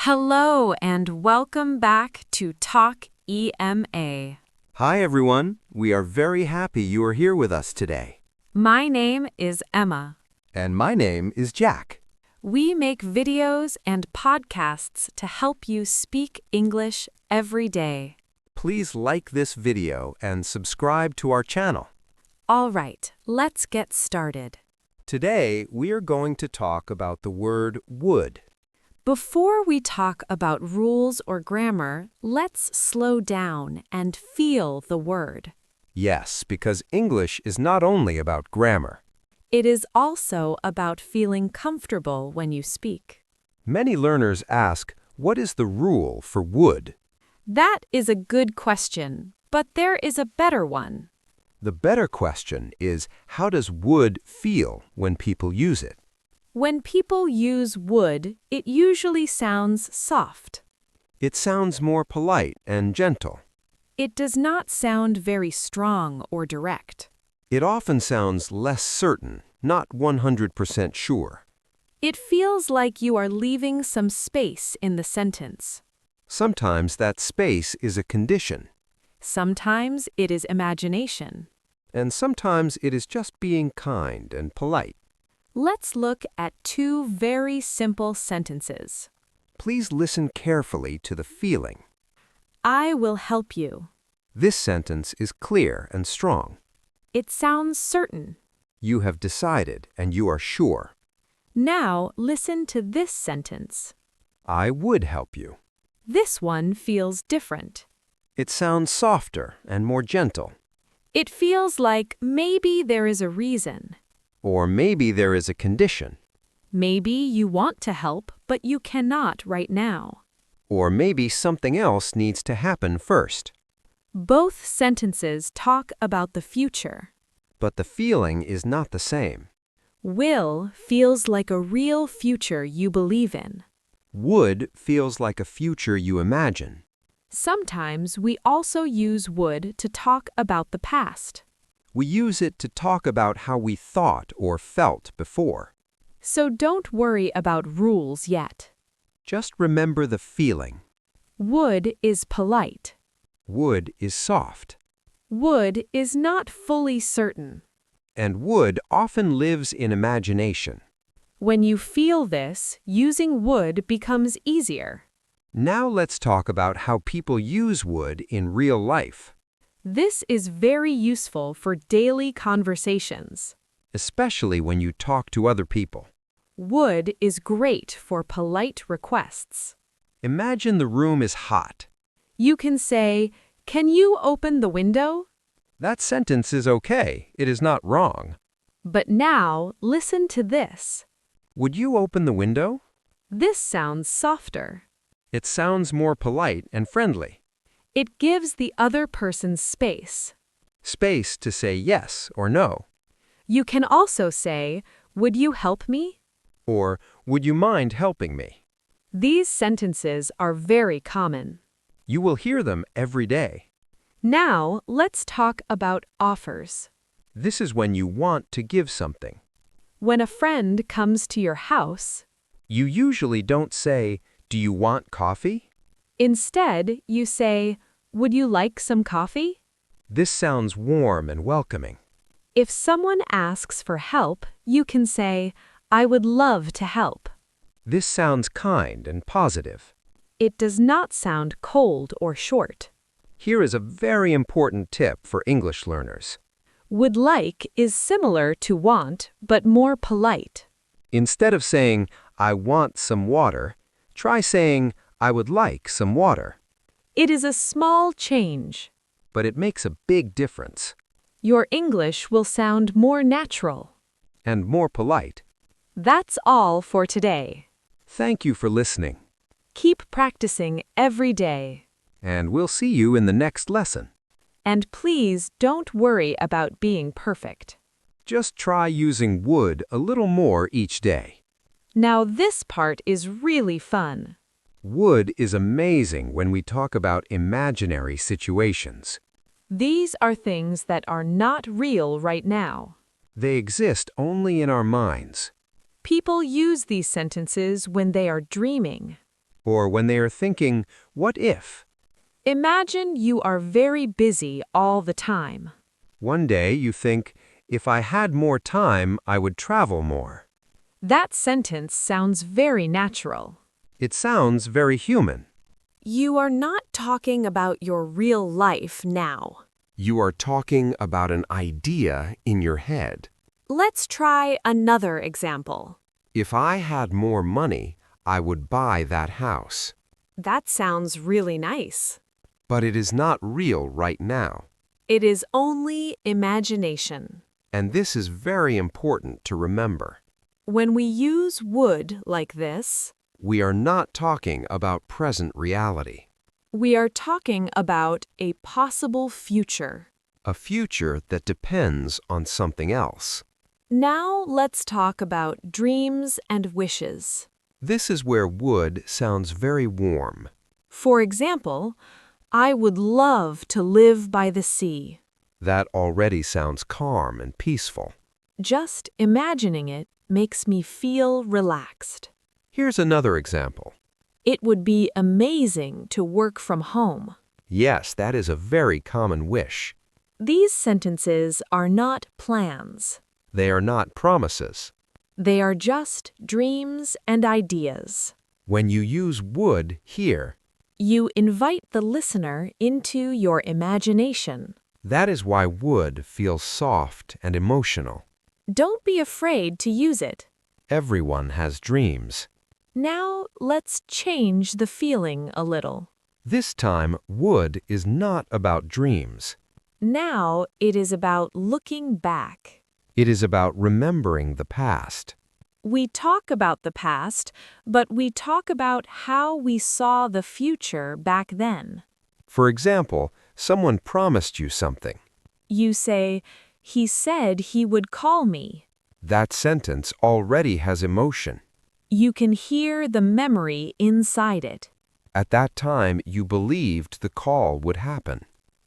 Hello and welcome back to Talk Ema. Hi everyone, we are very happy you are here with us today. My name is Emma. And my name is Jack. We make videos and podcasts to help you speak English every day. Please like this video and subscribe to our channel. All right, let's get started. Today, we are going to talk about the word would. Before we talk about rules or grammar, let's slow down and feel the word. Yes, because English is not only about grammar. It is also about feeling comfortable when you speak. Many learners ask, what is the rule for would? That is a good question, but there is a better one. The better question is, how does would feel when people use it? When people use would, it usually sounds soft. It sounds more polite and gentle. It does not sound very strong or direct. It often sounds less certain, not 100% sure. It feels like you are leaving some space in the sentence. Sometimes that space is a condition, Sometimes it is imagination. and sometimes it is just being kind and polite. Let's look at two very simple sentences. Please listen carefully to the feeling. I will help you. This sentence is clear and strong. It sounds certain. You have decided and you are sure. Now listen to this sentence. I would help you. This one feels different. It sounds softer and more gentle. It feels like maybe there is a reason. Or maybe there is a condition. Maybe you want to help, but you cannot right now. Or maybe something else needs to happen first. Both sentences talk about the future. But the feeling is not the same. Will feels like a real future you believe in. Would feels like a future you imagine. Sometimes we also use would to talk about the past. We use it to talk about how we thought or felt before. So don't worry about rules yet. Just remember the feeling. Would is polite. Would is soft. Would is not fully certain. And would often lives in imagination. When you feel this, using would becomes easier. Now let's talk about how people use would in real life. This is very useful for daily conversations. Especially when you talk to other people. Would is great for polite requests. Imagine the room is hot. You can say, "Can you open the window?" That sentence is okay. It is not wrong. But now, listen to this. Would you open the window? This sounds softer. It sounds more polite and friendly. It gives the other person space. Space to say yes or no. You can also say, "Would you help me?" Or, would you mind helping me? These sentences are very common. You will hear them every day. Now, let's talk about offers. This is when you want to give something. When a friend comes to your house, You usually don't say, do you want coffee? instead you say, "Would you like some coffee?" This sounds warm and welcoming. If someone asks for help, you can say, "I would love to help." This sounds kind and positive. It does not sound cold or short. Here is a very important tip for English learners. Would like is similar to want, but more polite. Instead of saying, I want some water, try saying, I would like some water. It is a small change. But it makes a big difference. Your English will sound more natural. And more polite. That's all for today. Thank you for listening. Keep practicing every day. And we'll see you in the next lesson. And please don't worry about being perfect. Just try using would a little more each day. Now this part is really fun. Would is amazing when we talk about imaginary situations. These are things that are not real right now. They exist only in our minds. People use these sentences when they are dreaming. or when they are thinking, what if? Imagine you are very busy all the time. One day you think, if I had more time, I would travel more. That sentence sounds very natural. It sounds very human. You are not talking about your real life now. You are talking about an idea in your head. Let's try another example. If I had more money, I would buy that house. That sounds really nice. But it is not real right now. It is only imagination. And this is very important to remember. When we use would like this, We are not talking about present reality. we are talking about a possible future. A future that depends on something else. Now let's talk about dreams and wishes. This is where would sounds very warm. For example, I would love to live by the sea. That already sounds calm and peaceful. Just imagining it makes me feel relaxed. Here's another example. It would be amazing to work from home. Yes, that is a very common wish. These sentences are not plans. They are not promises. They are just dreams and ideas. When you use would here, You invite the listener into your imagination. that is why would feels soft and emotional. Don't be afraid to use it. Everyone has dreams. Now let's change the feeling a little. This time, would is not about dreams. Now it is about looking back. It is about remembering the past. We talk about the past, but we talk about how we saw the future back then. For example, someone promised you something. You say, he said he would call me. That sentence already has emotion. You can hear the memory inside it. At that time, you believed the call would happen.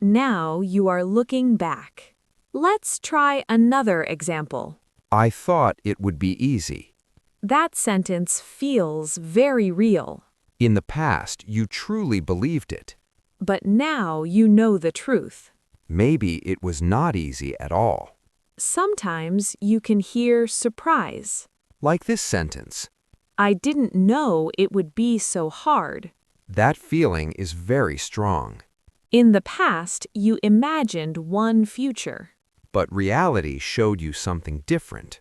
Now you are looking back. Let's try another example. I thought it would be easy. That sentence feels very real. In the past, you truly believed it. But now you know the truth. Maybe it was not easy at all. Sometimes you can hear surprise. Like this sentence. I didn't know it would be so hard. That feeling is very strong. In the past, you imagined one future. But reality showed you something different.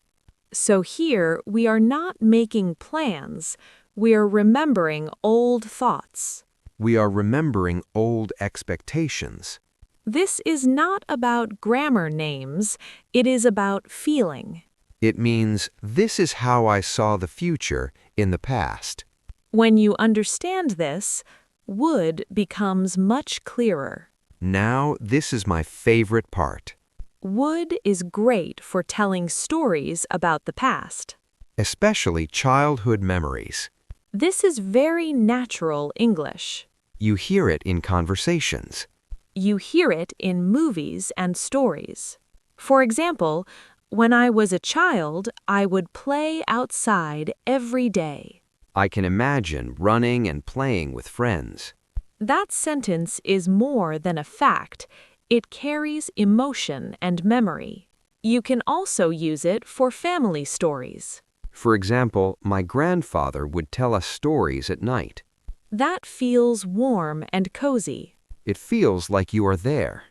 So here, we are not making plans. We are remembering old thoughts. We are remembering old expectations. This is not about grammar names. It is about feeling. It means this is how I saw the future in the past. When you understand this, would becomes much clearer. Now, this is my favorite part. Would is great for telling stories about the past. Especially childhood memories. This is very natural English. You hear it in conversations. You hear it in movies and stories. For example, when I was a child, I would play outside every day. I can imagine running and playing with friends. That sentence is more than a fact. It carries emotion and memory. You can also use it for family stories. For example, my grandfather would tell us stories at night. That feels warm and cozy. It feels like you are there.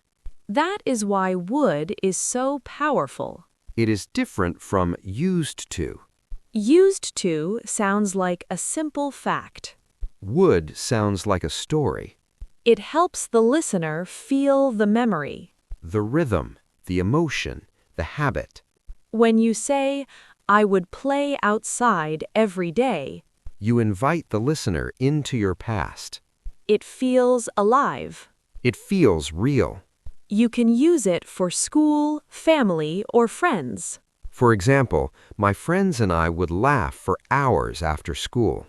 That is why would is so powerful. It is different from used to. Used to sounds like a simple fact. Would sounds like a story. It helps the listener feel the memory. The rhythm, the emotion, the habit. When you say, I would play outside every day, You invite the listener into your past. it feels alive. It feels real. You can use it for school, family, or friends. For example, my friends and I would laugh for hours after school.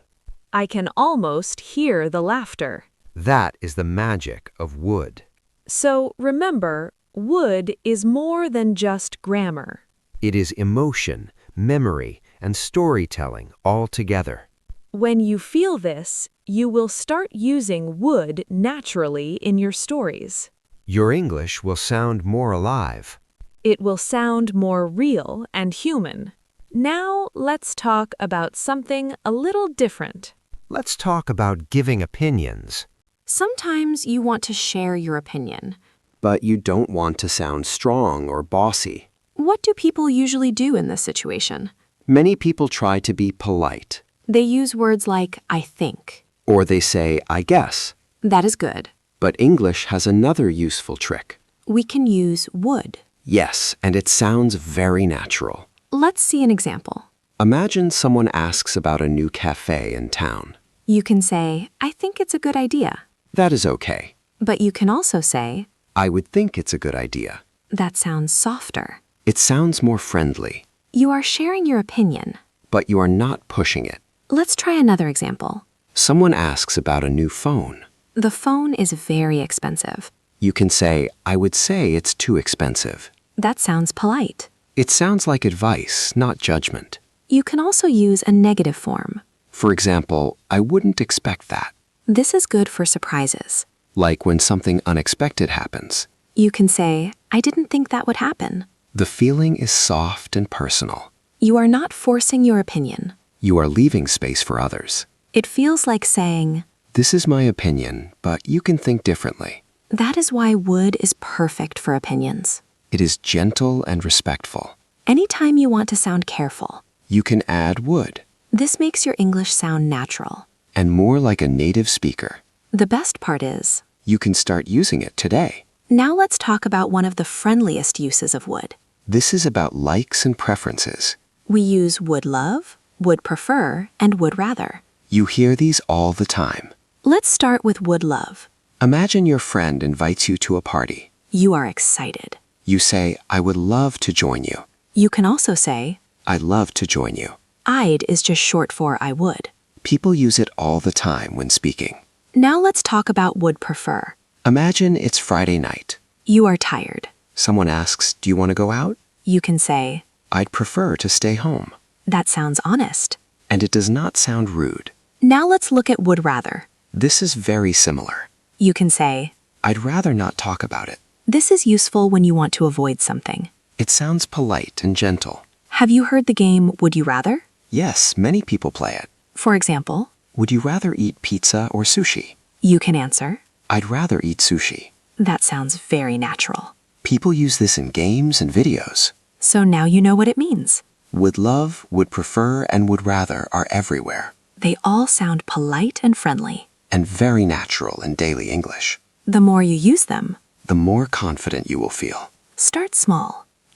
I can almost hear the laughter. That is the magic of would. So remember, would is more than just grammar. It is emotion, memory, and storytelling all together. When you feel this, you will start using would naturally in your stories. Your English will sound more alive. It will sound more real and human. Now let's talk about something a little different. Let's talk about giving opinions. Sometimes you want to share your opinion. But you don't want to sound strong or bossy. What do people usually do in this situation? Many people try to be polite, They use words like I think. or they say, I guess. That is good. But English has another useful trick. We can use would. Yes, and it sounds very natural. Let's see an example. Imagine someone asks about a new cafe in town. You can say, I think it's a good idea. That is okay. But you can also say, I would think it's a good idea. that sounds softer. It sounds more friendly, You are sharing your opinion. but you are not pushing it. Let's try another example. Someone asks about a new phone. The phone is very expensive. You can say, I would say it's too expensive. That sounds polite. It sounds like advice, not judgment. You can also use a negative form. For example, I wouldn't expect that. This is good for surprises. Like when something unexpected happens. You can say, I didn't think that would happen. The feeling is soft and personal. You are not forcing your opinion. You are leaving space for others. It feels like saying, This is my opinion, but you can think differently. that is why would is perfect for opinions. It is gentle and respectful. Anytime you want to sound careful, You can add would, this makes your English sound natural. and more like a native speaker. The best part is, You can start using it today. now let's talk about one of the friendliest uses of would. This is about likes and preferences. We use would love, would prefer, and would rather. You hear these all the time. Let's start with would love. Imagine your friend invites you to a party. You are excited. You say, I would love to join you. You can also say, I'd love to join you. I'd is just short for I would. People use it all the time when speaking. Now let's talk about would prefer. Imagine it's Friday night. You are tired. Someone asks, do you want to go out? You can say, I'd prefer to stay home. that sounds honest. And it does not sound rude. Now let's look at would rather. This is very similar. You can say, I'd rather not talk about it. this is useful when you want to avoid something. It sounds polite and gentle. Have you heard the game Would You Rather? Yes, many people play it. For example, Would you rather eat pizza or sushi? you can answer, I'd rather eat sushi. that sounds very natural. People use this in games and videos. So now you know what it means. Would love, would prefer, and would rather are everywhere, They all sound polite and friendly. and very natural in daily English. The more you use them, The more confident you will feel. start small.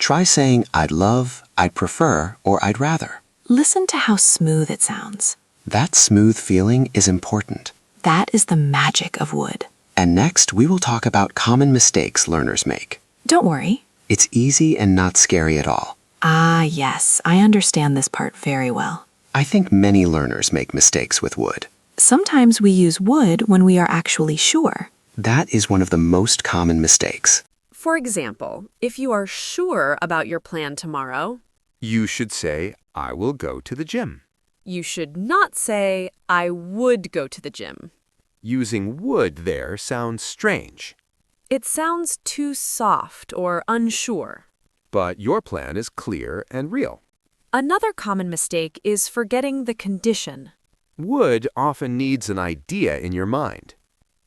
Try saying I'd love, I'd prefer, or I'd rather. Listen to how smooth it sounds. That smooth feeling is important. That is the magic of would. And next, we will talk about common mistakes learners make. Don't worry. It's easy and not scary at all. Ah, yes, I understand this part very well. I think many learners make mistakes with would. Sometimes we use would when we are actually sure. That is one of the most common mistakes. For example, if you are sure about your plan tomorrow, You should say, I will go to the gym. you should not say, I would go to the gym. Using would there sounds strange, It sounds too soft or unsure. but your plan is clear and real. Another common mistake is forgetting the condition. Would often needs an idea in your mind,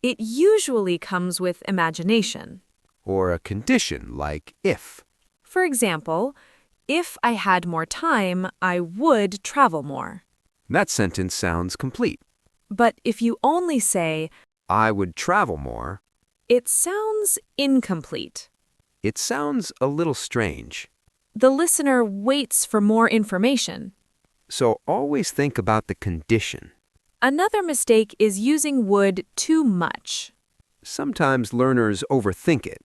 It usually comes with imagination. or a condition like if. For example, if I had more time, I would travel more. That sentence sounds complete. But if you only say, I would travel more. it sounds incomplete. It sounds a little strange. The listener waits for more information. So always think about the condition. Another mistake is using would too much. Sometimes learners overthink it.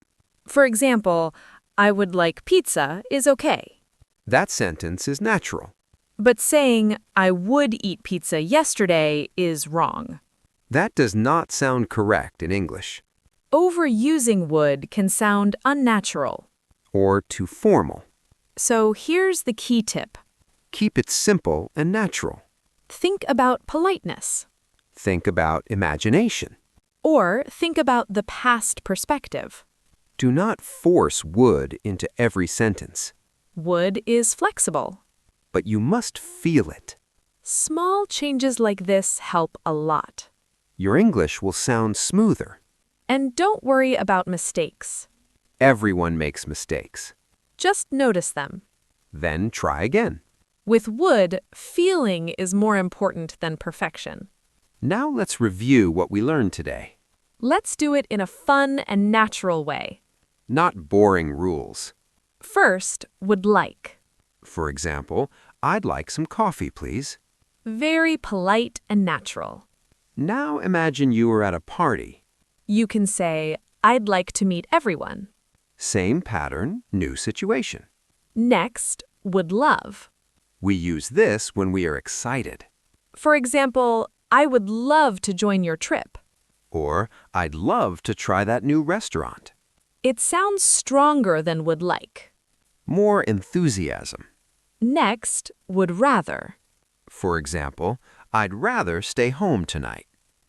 For example, I would like pizza is okay. That sentence is natural. But saying I would eat pizza yesterday is wrong. That does not sound correct in English, Overusing would can sound unnatural. or too formal. So here's the key tip. Keep it simple and natural. Think about politeness. Think about imagination. Or think about the past perspective. Do not force would into every sentence, Would is flexible. but you must feel it. Small changes like this help a lot. Your English will sound smoother. And don't worry about mistakes. Everyone makes mistakes. Just notice them. Then try again. With would, feeling is more important than perfection. Now let's review what we learned today. Let's do it in a fun and natural way. Not boring rules. First, would like. For example, I'd like some coffee, please. Very polite and natural. Now imagine you are at a party. You can say, I'd like to meet everyone. Same pattern, new situation. Next, would love. We use this when we are excited. For example, I would love to join your trip. Or, I'd love to try that new restaurant. It sounds stronger than would like. More enthusiasm. Next, would rather. For example, I'd rather stay home tonight.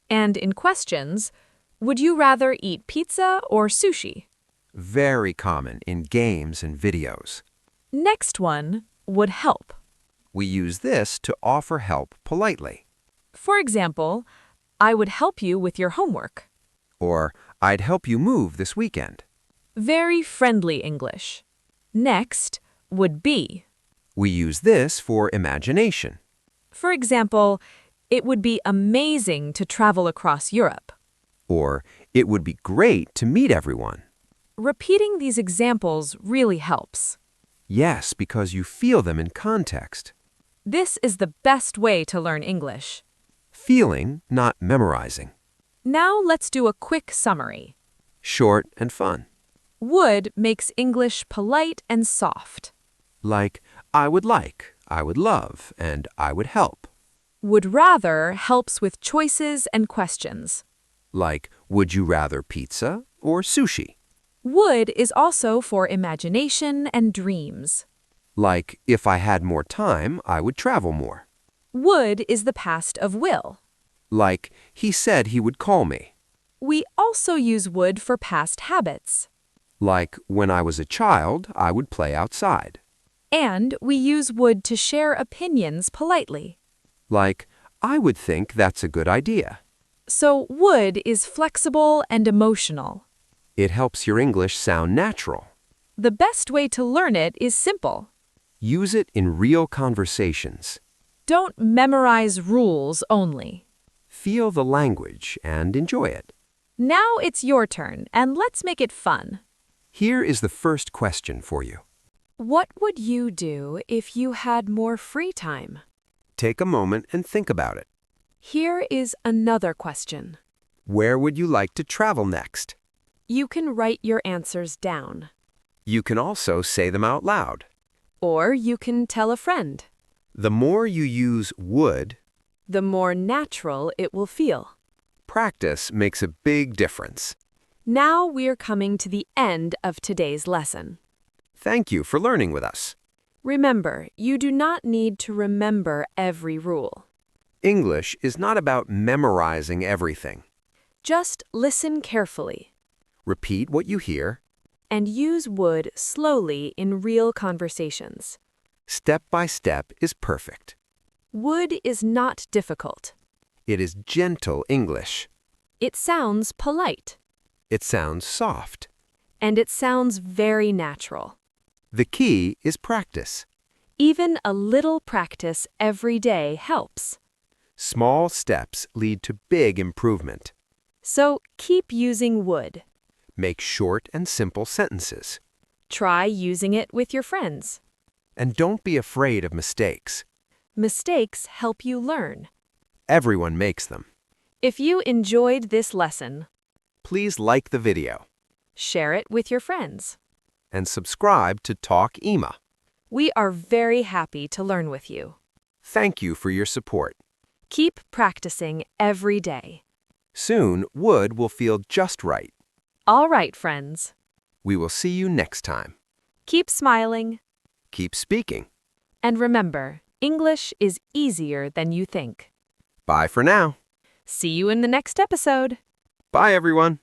And in questions, would you rather eat pizza or sushi? Very common in games and videos. Next one, would help. We use this to offer help politely. For example, I would help you with your homework. Or, I'd help you move this weekend. Very friendly English. Next, would be. We use this for imagination. For example, it would be amazing to travel across Europe. Or, it would be great to meet everyone. Repeating these examples really helps. Yes, because you feel them in context. This is the best way to learn English. Feeling, not memorizing. Now let's do a quick summary. Short and fun. Would makes English polite and soft. Like, I would like, I would love, and I would help. Would rather helps with choices and questions. Like, would you rather pizza or sushi? Would is also for imagination and dreams. Like, if I had more time, I would travel more. Would is the past of will. Like, he said he would call me. We also use would for past habits. Like, when I was a child, I would play outside. And we use would to share opinions politely. Like, I would think that's a good idea. So would is flexible and emotional. It helps your English sound natural. The best way to learn it is simple. Use it in real conversations. Don't memorize rules only. Feel the language and enjoy it. Now it's your turn, and let's make it fun. Here is the first question for you. What would you do if you had more free time? Take a moment and think about it. Here is another question. Where would you like to travel next? You can write your answers down. You can also say them out loud. Or you can tell a friend. The more you use would, The more natural it will feel. practice makes a big difference. Now we're coming to the end of today's lesson. Thank you for learning with us. Remember, you do not need to remember every rule. English is not about memorizing everything. Just listen carefully Repeat what you hear. and use would slowly in real conversations. Step by step is perfect. Would is not difficult. It is gentle English. It sounds polite. It sounds soft. And it sounds very natural. The key is practice. Even a little practice every day helps. Small steps lead to big improvement. So keep using would. Make short and simple sentences. Try using it with your friends. And don't be afraid of mistakes. Mistakes help you learn. Everyone makes them. If you enjoyed this lesson, Please like the video share it with your friends. and subscribe to Talk Ema. We are very happy to learn with you. Thank you for your support. Keep practicing every day. Soon, would will feel just right. All right, friends. We will see you next time. Keep smiling. Keep speaking. And remember, English is easier than you think. Bye for now. See you in the next episode. Bye, everyone.